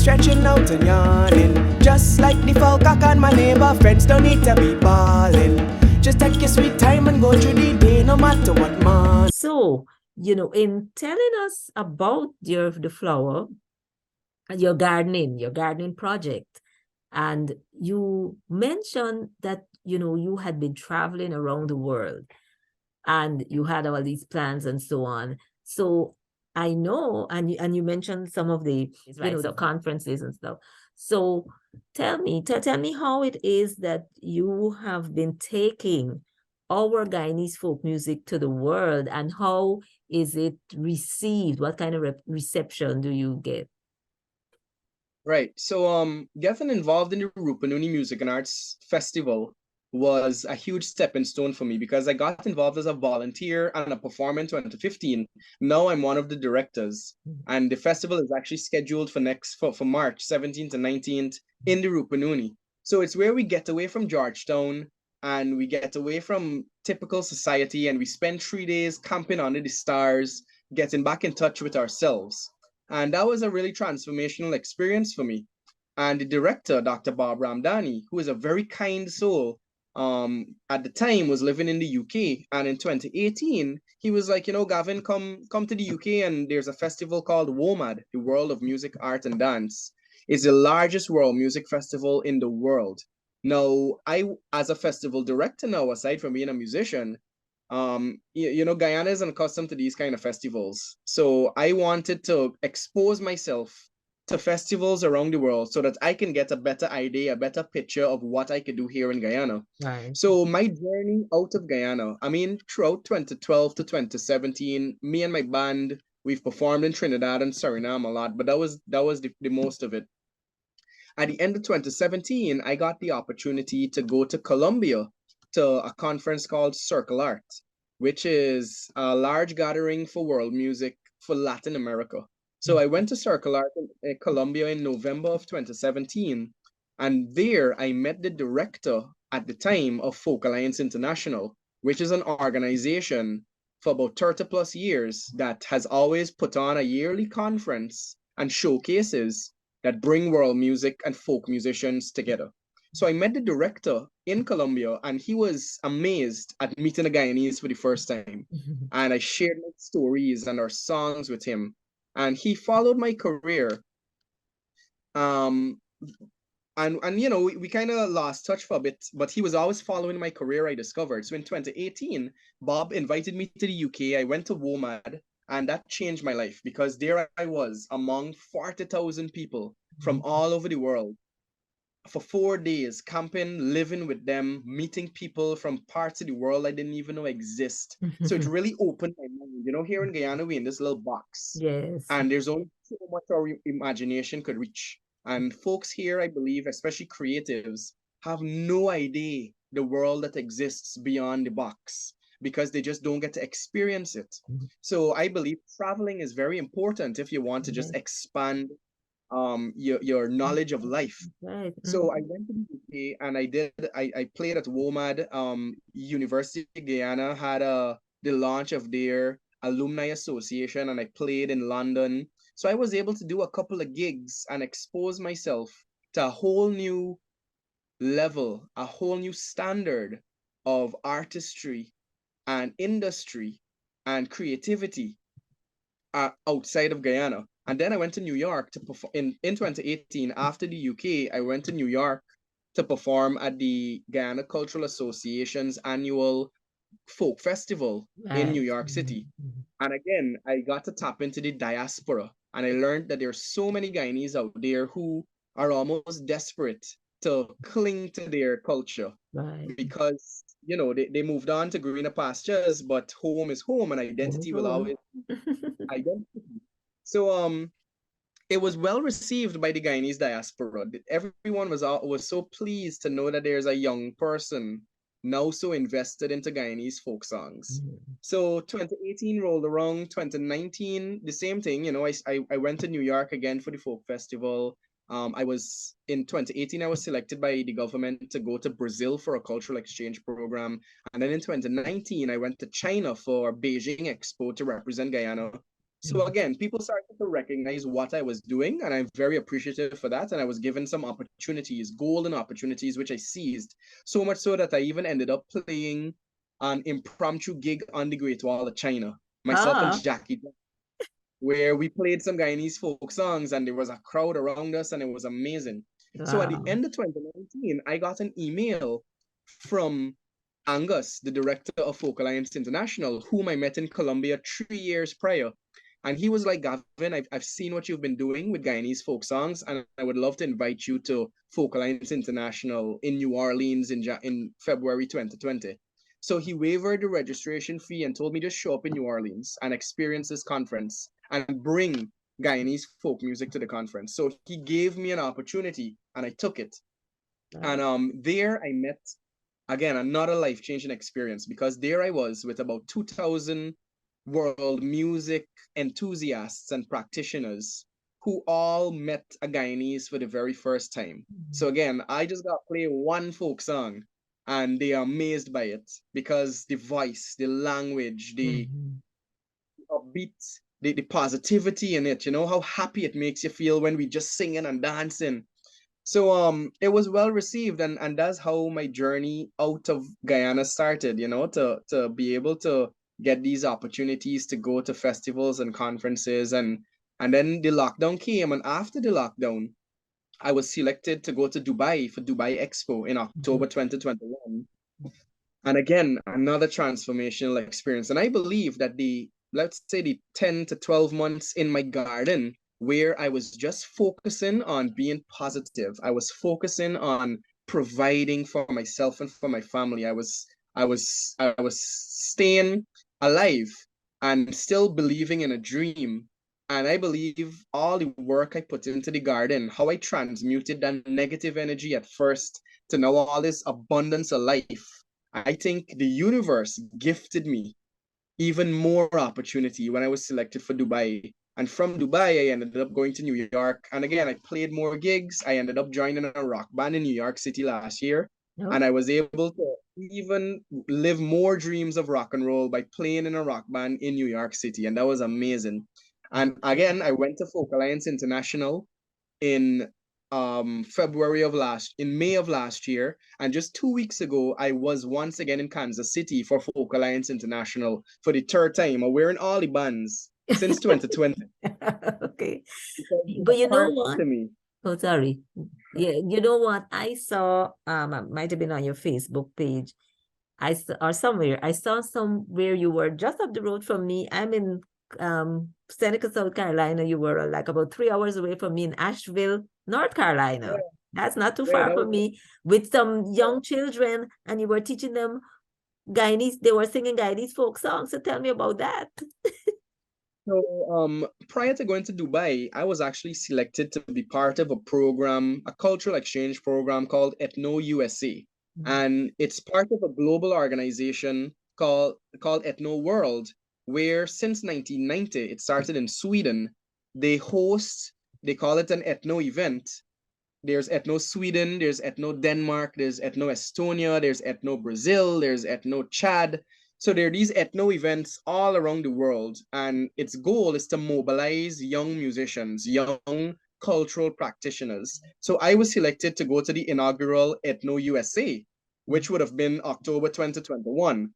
stretching out and yawning. Just like the Falcock and my neighbor friends don't need to be balling. Just take your sweet time and go through the day no matter what, man. So, in telling us about the flower, your gardening project, and you mentioned that, you had been traveling around the world and you had all these plans and so on. So I know, and you mentioned some of the, right, so conferences and stuff. So tell me how it is that you have been taking our Guyanese folk music to the world, and how is it received? What kind of reception do you get? Right. So getting involved in the Rupununi Music and Arts Festival was a huge stepping stone for me because I got involved as a volunteer and a performer in 2015. Now I'm one of the directors. And the festival is actually scheduled for March 17th and 19th in the Rupununi. So it's where we get away from Georgetown and we get away from typical society, and we spend 3 days camping under the stars, getting back in touch with ourselves. And that was a really transformational experience for me. And the director, Dr. Bob Ramdani, who is a very kind soul, at the time was living in the UK. And in 2018, he was like, Gavin, come to the UK, and there's a festival called WOMAD, the World of Music, Art and Dance. It's the largest world music festival in the world. Now, as a festival director now, aside from being a musician, Guyana isn't accustomed to these kind of festivals. So I wanted to expose myself to festivals around the world so that I can get a better idea, a better picture of what I could do here in Guyana. Right. So my journey out of Guyana, throughout 2012 to 2017, me and my band, we've performed in Trinidad and Suriname a lot, but that was the most of it. At the end of 2017, I got the opportunity to go to Colombia to a conference called Circle Art, which is a large gathering for world music for Latin America. So I went to Circle Art in Colombia in November of 2017, and there I met the director at the time of Folk Alliance International, which is an organization for about 30 plus years that has always put on a yearly conference and showcases that bring world music and folk musicians together. So I met the director in Colombia, and he was amazed at meeting the Guyanese for the first time. And I shared my stories and our songs with him. And he followed my career. And we kind of lost touch for a bit, but he was always following my career, I discovered. So in 2018, Bob invited me to the UK. I went to WOMAD, and that changed my life because there I was among 40,000 people from all over the world for 4 days, camping, living with them, meeting people from parts of the world I didn't even know exist. So it really opened my mind. Here in Guyana, we're in this little box. Yes. And there's only so much our imagination could reach. And folks here, I believe, especially creatives, have no idea the world that exists beyond the box because they just don't get to experience it. So I believe traveling is very important if you want to just expand your knowledge of life. Right. So I went to the UK and I played at WOMAD. University of Guyana had the launch of their alumni association, and I played in London. So I was able to do a couple of gigs and expose myself to a whole new level, a whole new standard of artistry and industry and creativity outside of Guyana. And then I went to New York to perform in 2018. After the UK, I went to New York to perform at the Guyana Cultural Association's annual folk festival in New York City. And again, I got to tap into the diaspora, and I learned that there's so many Guyanese out there who are almost desperate to cling to their culture. Right. Because they moved on to greener pastures, but home is home, and identity will always identity. So it was well received by the Guyanese diaspora. Everyone was so pleased to know that there's a young person now so invested into Guyanese folk songs. So 2018 rolled around, 2019, the same thing. I went to New York again for the folk festival. In 2018, I was selected by the government to go to Brazil for a cultural exchange program. And then in 2019, I went to China for Beijing Expo to represent Guyana. So again, people started to recognize what I was doing, and I'm very appreciative for that. And I was given some opportunities, golden opportunities, which I seized. So much so that I even ended up playing an impromptu gig on the Great Wall of China, myself and Ah, Jackie, where we played some Guyanese folk songs, and there was a crowd around us, and it was amazing. So at the wow. end of 2019, I got an email from Angus, the director of Folk Alliance International, whom I met in Colombia 3 years prior. And he was like, Gavin, I've seen what you've been doing with Guyanese folk songs, and I would love to invite you to Folk Alliance International in New Orleans in February 2020. So he waived the registration fee and told me to show up in New Orleans and experience this conference and bring Guyanese folk music to the conference. So he gave me an opportunity and I took it. And there I met, again, another life-changing experience, because there I was with about 2,000 world music enthusiasts and practitioners who all met a Guyanese for the very first time. So again, I just got to play one folk song and they are amazed by it because the voice, the language, the Mhm. upbeat, the positivity in it, you know, how happy it makes you feel when we just singing and dancing. So it was well received, and that's how my journey out of Guyana started, you know, to be able to get these opportunities to go to festivals and conferences, and then the lockdown came, and after the lockdown I was selected to go to Dubai for Dubai Expo in October Mhm. 2021. And again, another transformational experience. And I believe that let's say the 10 to 12 months in my garden where I was just focusing on being positive, I was focusing on providing for myself and for my family. I was staying alive and still believing in a dream. And I believe all the work I put into the garden, how I transmuted that negative energy at first to now all this abundance of life. I think the universe gifted me even more opportunity when I was selected for Dubai. And from Dubai, I ended up going to New York. And again, I played more gigs. I ended up joining a rock band in New York City last year. Oh, And I was able to even live more dreams of rock and roll by playing in a rock band in New York City. And that was amazing. And okay. again, I went to Folk Alliance International in in May of last year, and just 2 weeks ago I was once again in Kansas City for Folk Alliance International for the third time. I'm wearing all the bands since 2020 Okay. because it's But you a know part what? to me. Oh, sorry. Yeah, you know what? I saw, it might have been on your Facebook page. Or somewhere. I saw somewhere you were just up the road from me. I'm in Seneca, South Carolina. You were like about 3 hours away from me in Asheville, North Carolina. Yeah, That's not too yeah, far that from was me with some young children, and you were teaching them Guyanese. They were singing Guyanese folk songs. So tell me about that. so prior to going to Dubai, I was actually selected to be part of a program, a cultural exchange program called Ethno USA. And it's part of a global organization called Ethno World, where since 1990, it started in Sweden. They host, they call it an ethno event. There's ethno Sweden, there's ethno Denmark, there's ethno Estonia, there's ethno Brazil, there's ethno Chad. So there are these ethno events all around the world, and its goal is to mobilize young musicians, young cultural practitioners. So I was selected to go to the inaugural Ethno USA, which would have been October 2021.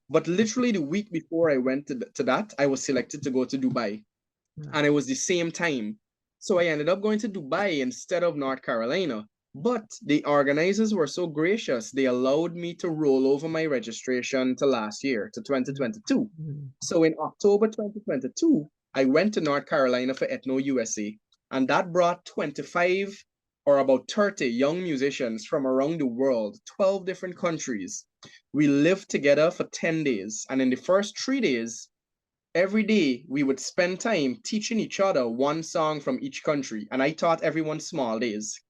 But literally the week before I went to that, I was selected to go to Dubai, and it was the same time. So I ended up going to Dubai instead of North Carolina. But the organizers were so gracious, they allowed me to roll over my registration to last year, to 2022. So in October 2022, I went to North Carolina for Ethno USA, and that brought 25 or about 30 young musicians from around the world, 12 different countries. We lived together for 10 days, and in the first 3 days, every day we would spend time teaching each other one song from each country, and I taught everyone small days.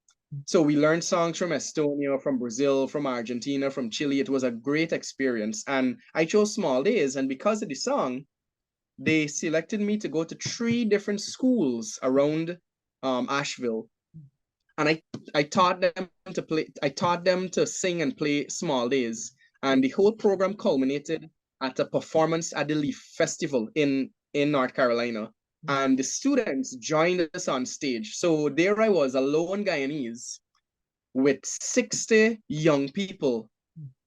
So we learned songs from Estonia, from Brazil, from Argentina, from Chile. It was a great experience, and I chose small days, and because of the song, they selected me to go to 3 different schools around Asheville, and I taught them to play. I taught them to sing and play small days, and the whole program culminated at a performance at the Leaf Festival in North Carolina. and the students joined us on stage. So there I was, a lone Guyanese with 60 young people,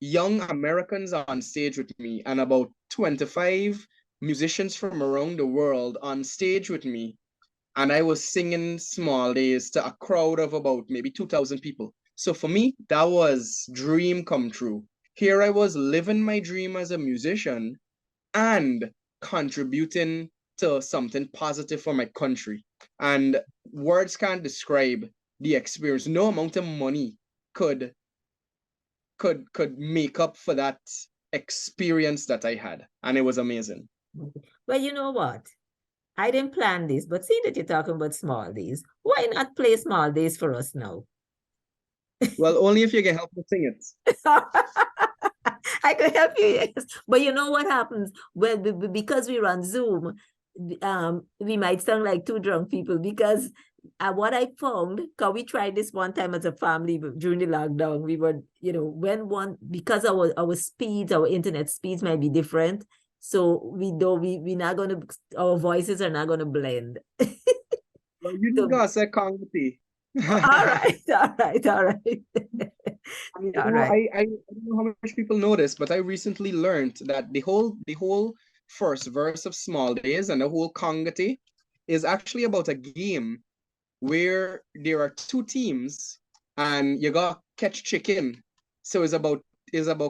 young Americans on stage with me, and about 25 musicians from around the world on stage with me. And I was singing Small Days to a crowd of about maybe 2,000 people. So for me, that was dream come true. Here I was living my dream as a musician and contributing to something positive for my country. And words can't describe the experience. No amount of money could make up for that experience that I had. And it was amazing. Well, you know what? I didn't plan this, but seeing that you're talking about Small Days, why not play Small Days for us now? Well, only if you can help me sing it. I could help you, yes. But you know what happens? Well, because we run Zoom, we might sound like two drunk people because what I found, because we tried this one time as a family during the lockdown, we were, because our speeds, our internet speeds might be different. So we not gonna, our voices are not gonna blend. Well, you just gotta say Kongati. All right. I don't know how much people know this, but I recently learned that the whole first verse of Small Days and the whole Kongati is actually about a game where there are two teams and you got catch chicken. So it's about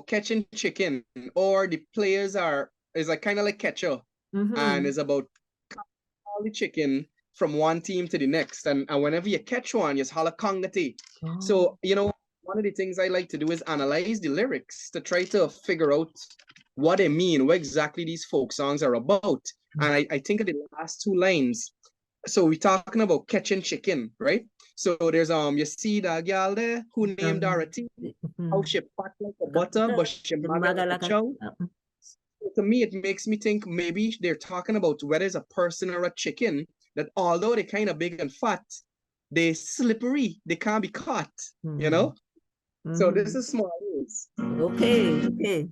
catching chicken, or the players is like kind of like catcher, and it's about all the chicken from one team to the next, and whenever you catch one, you holla Kongati. So one of the things I like to do is analyze the lyrics to try to figure out what they mean, what exactly these folk songs are about. And I think of the last two lines. So we're talking about catching chicken, right? So there's you see that girl there who named Dorothy, how she fat like a butter, but she maga like a chow. To me, it makes me think maybe they're talking about whether it's a person or a chicken, that although they're kind of big and fat, they're slippery. They can't be caught, So this is Small Days. Okay.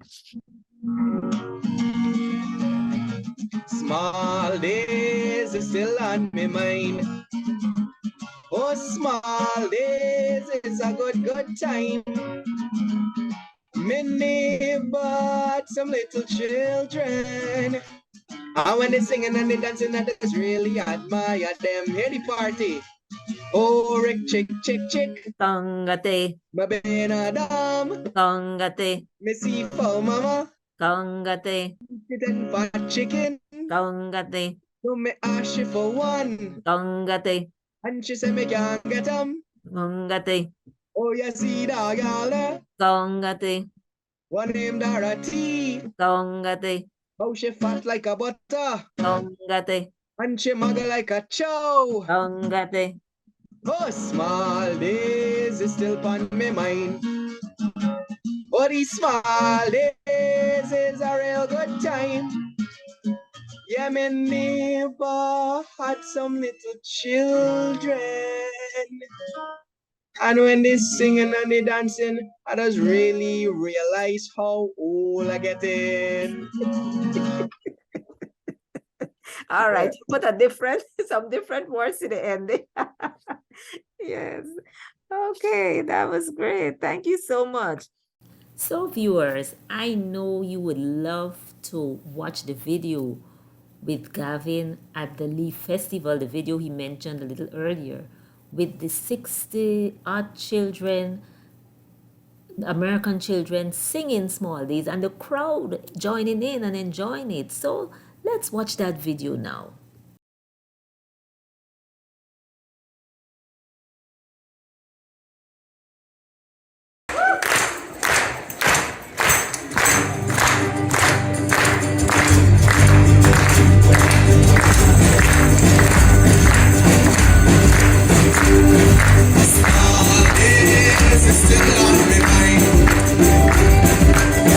Small days is still on my mind. Oh, small days is a good time. Many but some little children. And when they singing and they dancing, I just really admire them. Hear the party. Oh, Rick, chick. Kongati. Mabenadam. Kongati. Missy for mama. Kongati. Chicken fat chicken. Kongati. So me ask you for one. Kongati. And she said me can't get them. Kongati. Oh, you see that girl there? Kongati. One named Dorothy. Kongati. Oh, she fat like a butter. Kongati. And she muggle like a chow. Kongati. Oh, small days is still on my mind. Oh, these small days is a real good time. Yeah, my neighbor had some little children. And when they singing and they dancing, I just really realize how old I getting. All right, put some different words in the ending. Yes. Okay, that was great. Thank you so much. So viewers, I know you would love to watch the video with Gavin at the Leaf Festival, the video he mentioned a little earlier, with the 60 odd children, American children singing Small Days and the crowd joining in and enjoying it. So let's watch that video now.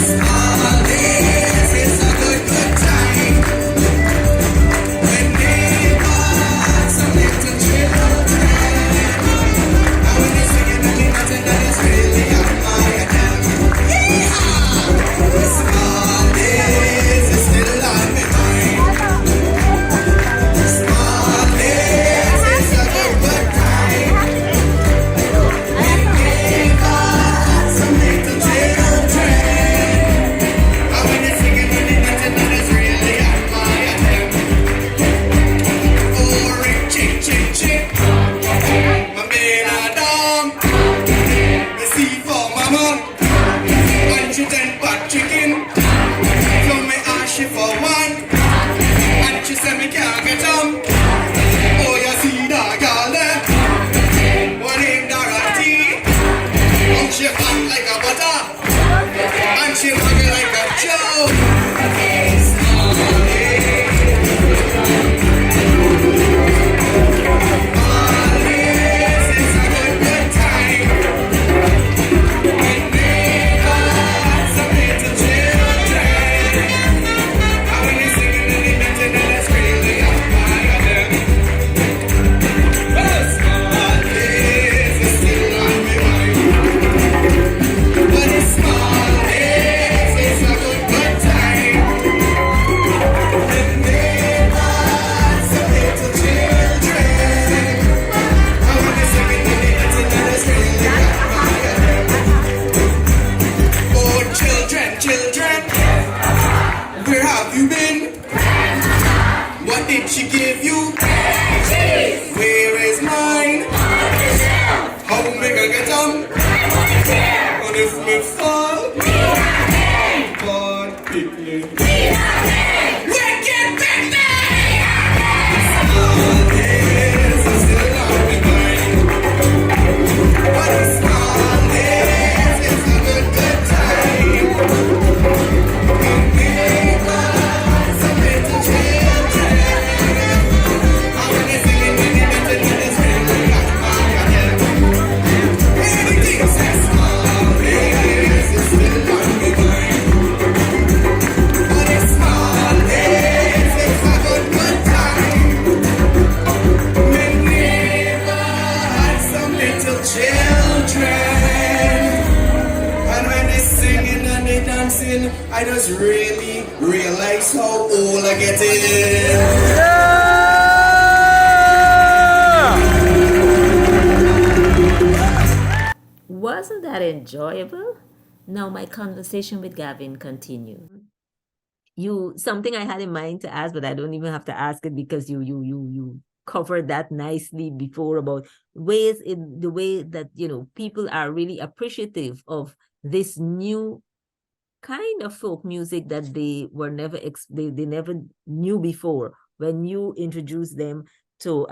Small days is a good time. And if me fall, God pick me. Wicked pick me. Small days is still on me mind. But the small days is a good time. Give me God some little children. And when they singing, when they dancing, when they screaming, everything says small days is still on me mind. But the small days is a good time. When neighbor had some little children, and when they singing and they dancing, I just really realize how old I getting. Wasn't that enjoyable? Now my conversation with Gavin continued. Something I had in mind to ask, but I don't even have to ask it because you covered that nicely before about ways in the way that people are really appreciative of this new kind of folk music that they were never they never knew before when you introduced them to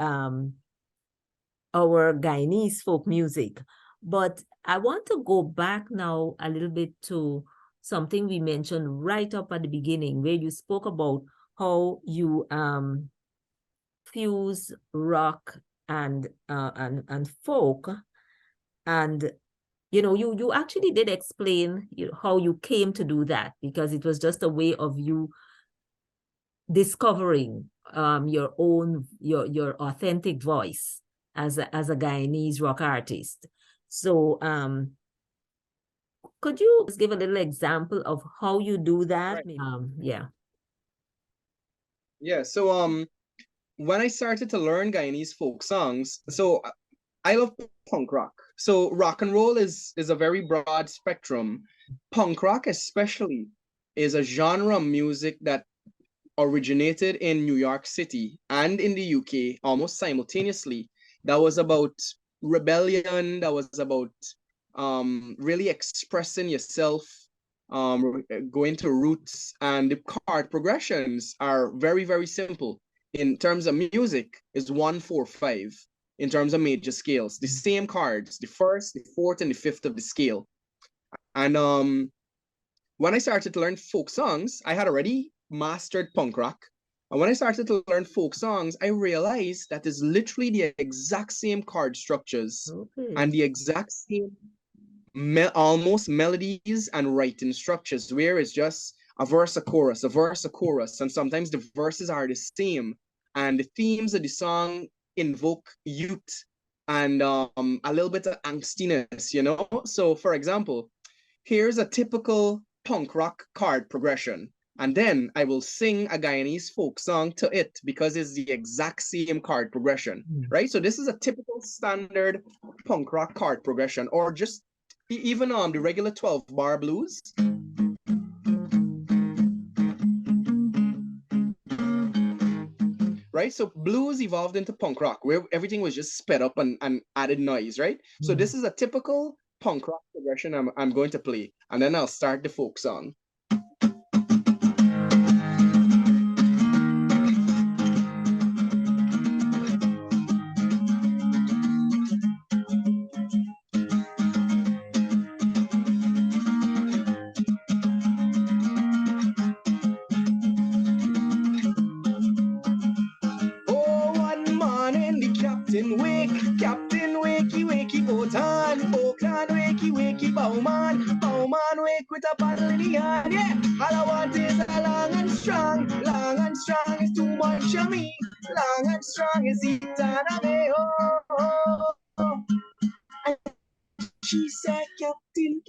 our Guyanese folk music. But I want to go back now a little bit to something we mentioned right up at the beginning, where you spoke about how you fuse rock and folk, and you actually did explain how you came to do that, because it was just a way of you discovering your own your authentic voice as a Guyanese rock artist. So could you just give a little example of how you do that? Right. Yeah. Yeah, so when I started to learn Guyanese folk songs, so I love punk rock. So rock and roll is a very broad spectrum. Punk rock especially is a genre of music that originated in New York City and in the UK almost simultaneously. That was about rebellion, that was about really expressing yourself, going to roots, and the chord progressions are very, very simple. In terms of music, is 1-4-5 in terms of major scales. The same chords, the first, the fourth, and the fifth of the scale. And when I started to learn folk songs, I had already mastered punk rock. And when I started to learn folk songs, I realized that it's literally the exact same chord structures and the exact same almost melodies and writing structures, where it's just a verse, a chorus, a verse, a chorus. And sometimes the verses are the same. And the themes of the song invoke youth and a little bit of angstiness, So, for example, here's a typical punk rock chord progression. And then I will sing a Guyanese folk song to it because it's the exact same chord progression, right? So this is a typical standard punk rock chord progression, or just even the regular 12-bar blues. Right? So blues evolved into punk rock, where everything was just sped up and added noise, right? So this is a typical punk rock progression I'm going to play, and then I'll start the folk song. Oh, one morning the captain wakey wakey boat on, wakey wakey bowman wake with a paddle in the hand, yeah. All I want is a long and strong is too much of me, long and strong is it on me, oh. She said, Captain,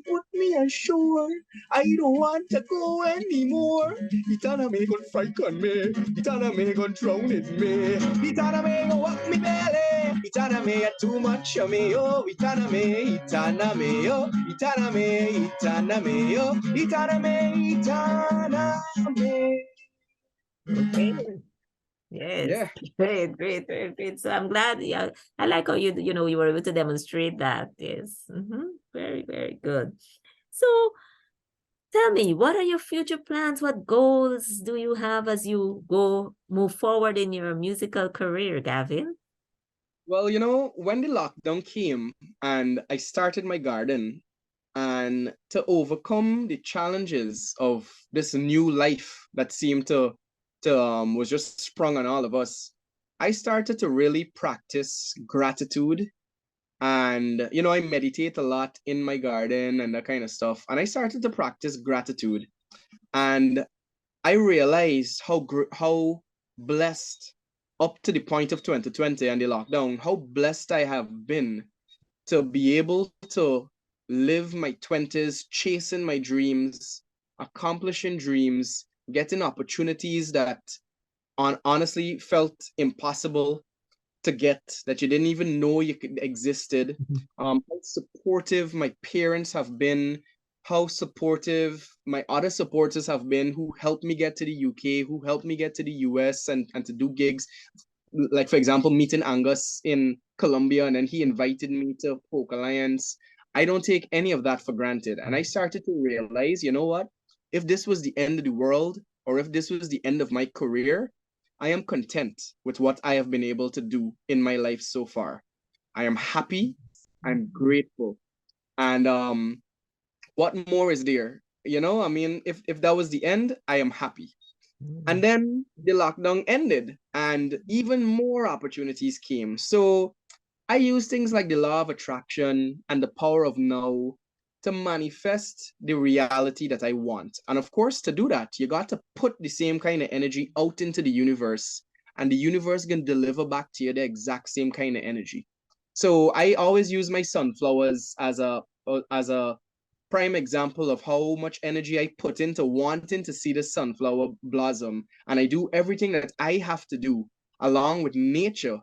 put me ashore. I don't want to go anymore. Itana me gon' frighten me. Itana me gon' drown in me. Itana me gon' walk me belly. Itana me too much of me, oh. Itana me, oh. Itana me, oh. Itana me. Okay. Yes, Yeah. great, great, great, great. So I'm glad. Yeah, I like how you were able to demonstrate that. Yes, very, very good. So tell me, what are your future plans? What goals do you have as you move forward in your musical career, Gavin? Well, when the lockdown came and I started my garden, and to overcome the challenges of this new life that seemed to was just sprung on all of us, I started to really practice gratitude. And I meditate a lot in my garden and that kind of stuff, and I started to practice gratitude. And I realized how blessed, up to the point of 2020 and the lockdown, how blessed I have been to be able to live my 20s chasing my dreams, accomplishing dreams, getting opportunities that honestly felt impossible to get, that you didn't even know you could existed. How supportive my parents have been, how supportive my other supporters have been, who helped me get to the UK, who helped me get to the US and to do gigs. Like, for example, meeting Angus in Colombia, and then he invited me to Folk Alliance. I don't take any of that for granted. And I started to realize, you know what? If this was the end of the world, or if this was the end of my career, I am content with what I have been able to do in my life so far. I am happy. I'm grateful. And what more is there? I mean, if that was the end, I am happy. And then the lockdown ended and even more opportunities came. So I use things like the law of attraction and the power of now to manifest the reality that I want. And of course, to do that, you got to put the same kind of energy out into the universe, and the universe can deliver back to you the exact same kind of energy. So I always use my sunflowers as a prime example of how much energy I put into wanting to see the sunflower blossom. And I do everything that I have to do along with nature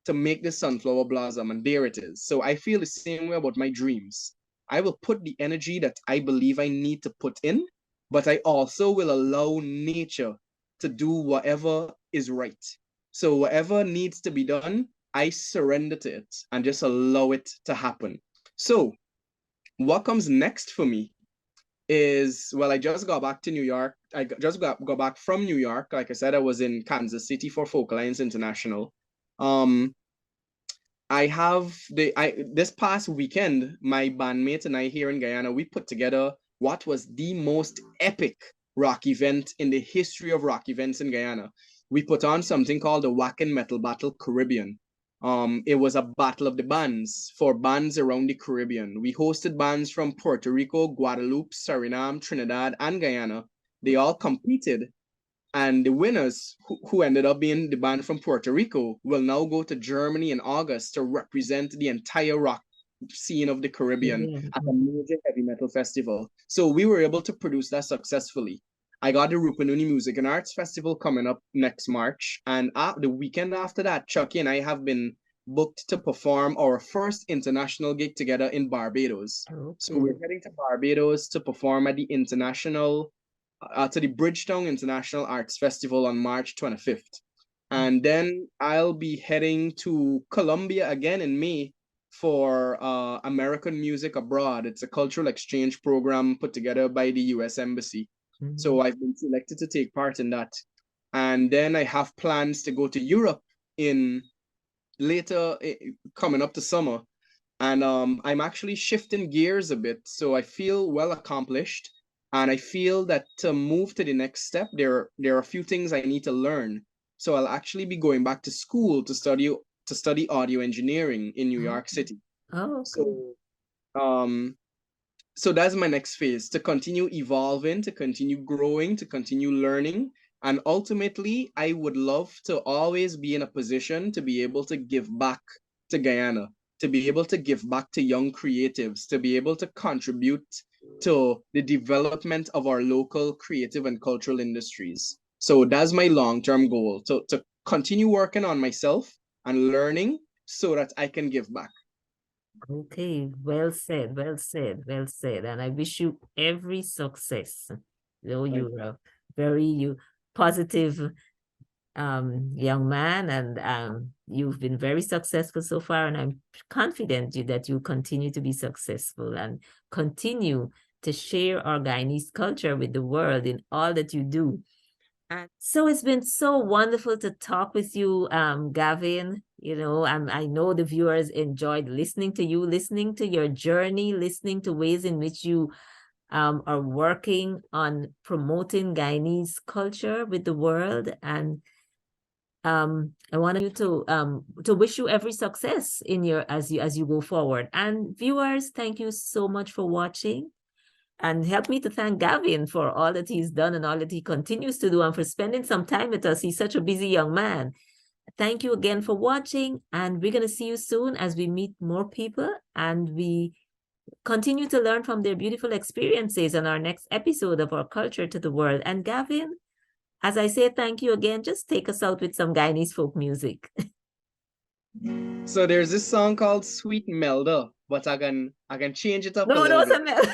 to make the sunflower blossom. And there it is. So I feel the same way about my dreams. I will put the energy that I believe I need to put in, but I also will allow nature to do whatever is right. So whatever needs to be done, I surrender to it and just allow it to happen. So what comes next for me is, well, I just got back to New York. I just got back from New York. Like I said, I was in Kansas City for Folk Alliance International. Um, I have this past weekend, my bandmate and I here in Guyana, we put together what was the most epic rock event in the history of rock events in Guyana. We put on something called the Wacken Metal Battle Caribbean. It was a battle of the bands for bands around the Caribbean. We hosted bands from Puerto Rico, Guadeloupe, Suriname, Trinidad, and Guyana. They all competed, and the winners, who ended up being the band from Puerto Rico, will now go to Germany in August to represent the entire rock scene of the Caribbean at a major heavy metal festival. So we were able to produce that successfully. I got the Rupununi Music and Arts Festival coming up next March. And the weekend after that, Chucky and I have been booked to perform our first international gig together in Barbados. So Okay. we're heading to Barbados to perform at the to the Bridgetown International Arts Festival on March 25th. And then I'll be heading to Colombia again in May for American Music Abroad. It's a cultural exchange program put together by the US Embassy. So I've been selected to take part in that. And then I have plans to go to Europe in later, coming up to summer. And I'm actually shifting gears a bit. So I feel well accomplished. And I feel that to move to the next step, there are a few things I need to learn. So I'll actually be going back to school to study audio engineering in New York City. Oh, okay. So um so that's my next phase, to continue evolving, to continue growing, to continue learning. And ultimately, I would love to always be in a position to be able to give back to Guyana, to be able to give back to young creatives, to be able to contribute to the development of our local creative and cultural industries. So that's my long-term goal, to continue working on myself and learning so that I can give back. Okay, well said, well said, well said. And I wish you every success. Thank You're a very positive young man, and you've been very successful so far, and I'm confident that you continue to be successful and continue to share our Guyanese culture with the world in all that you do. And so it's been so wonderful to talk with you, Gavin. I know the viewers enjoyed listening to you, listening to your journey, listening to ways in which you are working on promoting Guyanese culture with the world. And I want you to wish you every success in your as you go forward. And viewers, thank you so much for watching. And help me to thank Gavin for all that he's done and all that he continues to do, and for spending some time with us. He's such a busy young man. Thank you again for watching, and we're going to see you soon as we meet more people and we continue to learn from their beautiful experiences on our next episode of Our Culture to the World. And Gavin, as I say thank you again, just take us out with some Guyanese folk music. So there's this song called Sweet Melda, but I can change it up a little bit.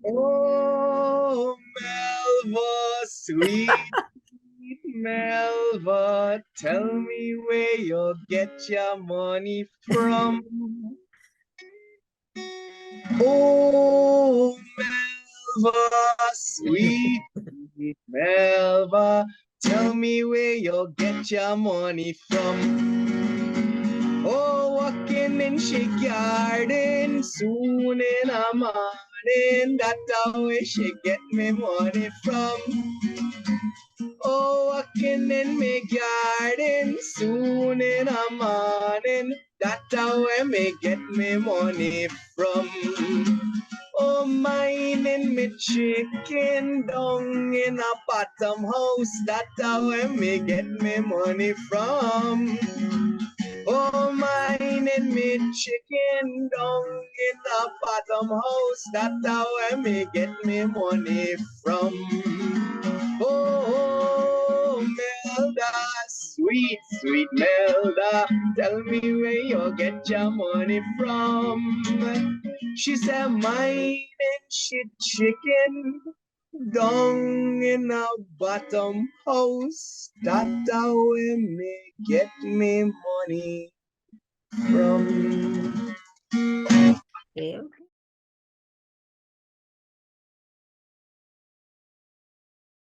Oh, Melva, sweet Melva, tell me where you get your money from. Oh, Melva, sweet Melva, tell me where you get your money from. Oh, walking in she garden soon in a morning, that's where she get me money from. Oh, walking in me garden soon in a morning, that's where me get me money from. Oh, minding me chicken down in a bottom house, that's where me get me money from. Oh, minding me chicken down in the bottom house, that's where me get me money from. Oh, Melda, sweet, sweet Melda, tell me where you get your money from. She said, mine and shit chicken down in a bottom house, that's where me get me money from. Okay.